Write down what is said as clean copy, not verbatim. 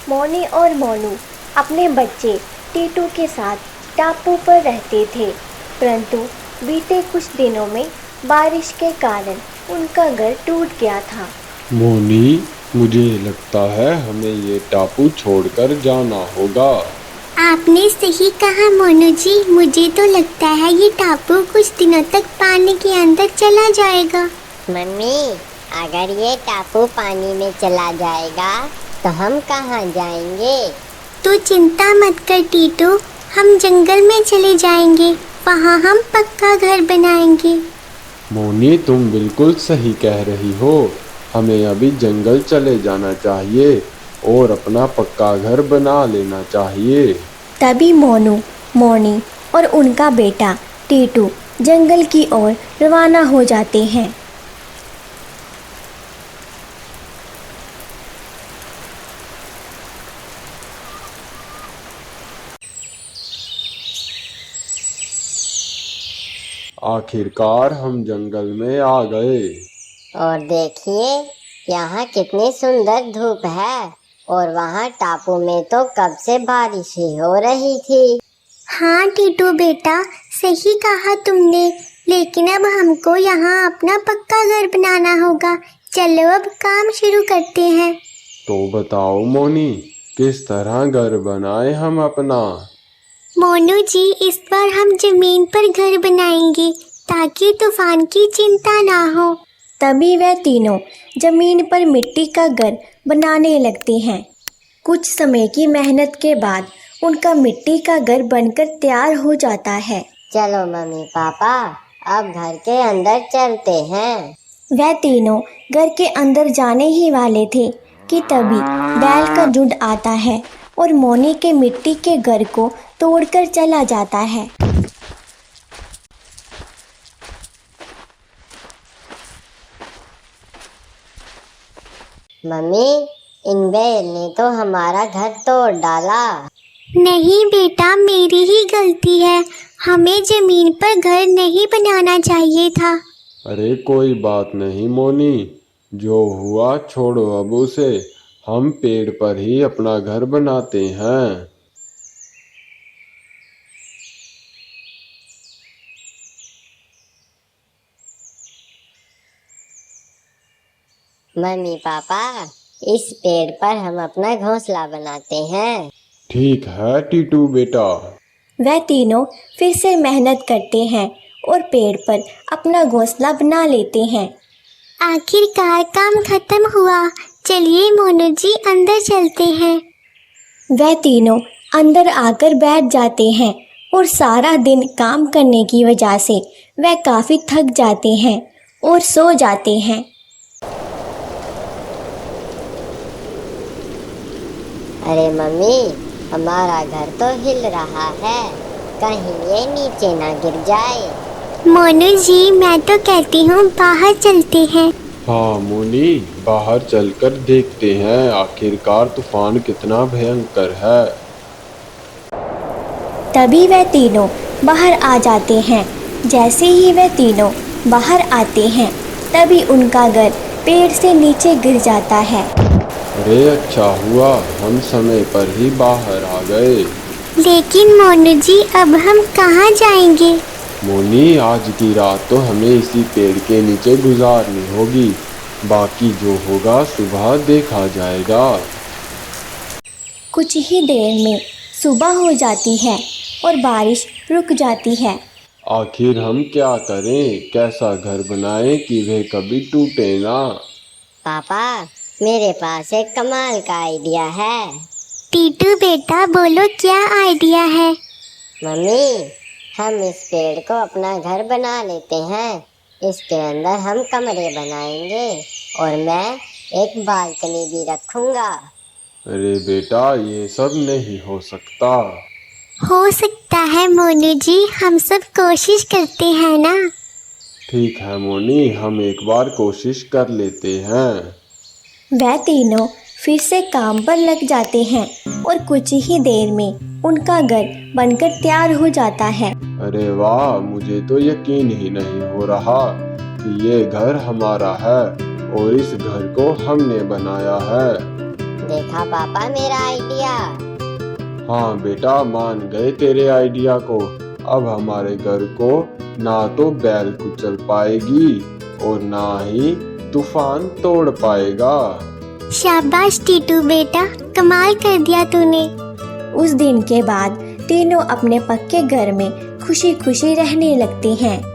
मोनी और मोनू अपने बच्चे टीटू के साथ टापू पर रहते थे, परंतु बीते कुछ दिनों में बारिश के कारण उनका घर टूट गया था। मोनी, मुझे लगता है हमें ये टापू छोड़कर जाना होगा। आपने सही कहा मोनू जी, मुझे तो लगता है ये टापू कुछ दिनों तक पानी के अंदर चला जाएगा। मम्मी, अगर ये टापू पानी में चला जाएगा तो हम कहाँ जाएंगे? तो चिंता मत कर टीटू, हम जंगल में चले जाएंगे, वहाँ हम पक्का घर बनाएंगे। मोनी, तुम बिल्कुल सही कह रही हो। हमें अभी जंगल चले जाना चाहिए और अपना पक्का घर बना लेना चाहिए। तभी मोनू, मोनी और उनका बेटा टीटू जंगल की ओर रवाना हो जाते हैं। आखिरकार हम जंगल में आ गए। और देखिए, यहाँ कितनी सुंदर धूप है और वहाँ टापू में तो कब से बारिश ही हो रही थी। हाँ टीटू बेटा, सही कहा तुमने, लेकिन अब हमको यहाँ अपना पक्का घर बनाना होगा। चलो अब काम शुरू करते हैं। तो बताओ मोनी, किस तरह घर बनाए हम अपना? मोनू जी, इस बार हम जमीन पर घर बनाएंगे ताकि तूफान की चिंता ना हो। तभी वह तीनों जमीन पर मिट्टी का घर बनाने लगते हैं। कुछ समय की मेहनत के बाद उनका मिट्टी का घर बनकर तैयार हो जाता है। चलो मम्मी पापा, अब घर के अंदर चलते हैं। वह तीनों घर के अंदर जाने ही वाले थे कि तभी बैल का झुंड आता है और मोनी के मिट्टी के घर को तोड़कर चला जाता है। मम्मी, इन बैल ने तो हमारा घर तोड़ डाला। नहीं बेटा, मेरी ही गलती है, हमें जमीन पर घर नहीं बनाना चाहिए था। अरे कोई बात नहीं मोनी, जो हुआ छोड़ो अब उसे। हम पेड़ पर ही अपना घर बनाते हैं। मम्मी पापा, इस पेड़ पर हम अपना घोंसला बनाते हैं। ठीक है टीटू बेटा। वह तीनों फिर से मेहनत करते हैं और पेड़ पर अपना घोंसला बना लेते हैं। आखिरकार काम खत्म हुआ। चलिए मोनू जी, अंदर चलते हैं। वह तीनों अंदर आकर बैठ जाते हैं और सारा दिन काम करने की वजह से वह काफ़ी थक जाते हैं और सो जाते हैं। अरे मम्मी, हमारा घर तो हिल रहा है, कहीं ये नीचे ना गिर जाए। मोनू जी, मैं तो कहती हूँ बाहर चलते हैं। हाँ मोनी, बाहर चलकर देखते हैं आखिरकार तूफान कितना भयंकर है। तभी वह तीनों बाहर आ जाते हैं। जैसे ही वह तीनों बाहर आते हैं तभी उनका घर पेड़ से नीचे गिर जाता है। अरे अच्छा हुआ हम समय पर ही बाहर आ गए। लेकिन मोनू जी, अब हम कहाँ जाएंगे? मोनी, आज की रात तो हमें इसी पेड़ के नीचे गुजारनी होगी, बाकी जो होगा सुबह देखा जाएगा। कुछ ही देर में सुबह हो जाती है और बारिश रुक जाती है। आखिर हम क्या करें, कैसा घर बनाएं कि वह कभी टूटे ना? पापा, मेरे पास एक कमाल का आइडिया है। टीटू बेटा, बोलो क्या आइडिया है? मम्मी, हम इस पेड़ को अपना घर बना लेते हैं। इसके अंदर हम कमरे बनाएंगे और मैं एक बालकनी भी रखूंगा। अरे बेटा, ये सब नहीं हो सकता। हो सकता है मोनू जी, हम सब कोशिश करते हैं ना। ठीक है मोनी, हम एक बार कोशिश कर लेते हैं। वह तीनों फिर से काम पर लग जाते हैं और कुछ ही देर में उनका घर बनकर तैयार हो जाता है। अरे वाह, मुझे तो यकीन ही नहीं हो रहा कि ये घर हमारा है और इस घर को हमने बनाया है। देखा पापा मेरा आइडिया। हाँ बेटा, मान गए तेरे आइडिया को। अब हमारे घर को ना तो बैल कुचल पाएगी और ना ही तूफान तोड़ पाएगा। शाबाश टीटू बेटा, कमाल कर दिया तूने। उस दिन के बाद तीनों अपने पक्के घर में खुशी खुशी रहने लगते हैं।